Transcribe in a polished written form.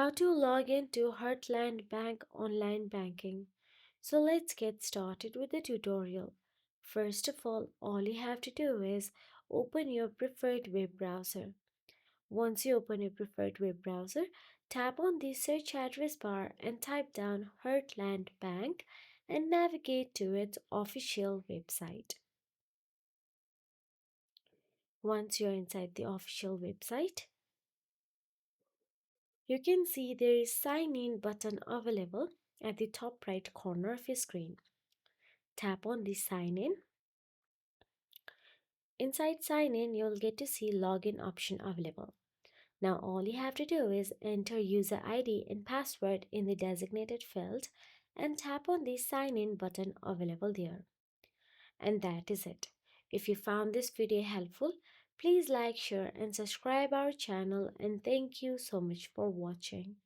How to log into Heartland Bank Online Banking. So let's get started with the tutorial. First of all you have to do is open your preferred web browser. Once you open your preferred web browser, tap on the search address bar and type down Heartland Bank and navigate to its official website. Once you're inside the official website, you can see there is sign in button available at the top right corner of your screen. Tap on the sign in. Inside sign in, you'll get to see login option available. Now all you have to do is enter user ID and password in the designated field and tap on the sign in button available there. And that is it. If you found this video helpful, please like, share and subscribe our channel, and thank you so much for watching.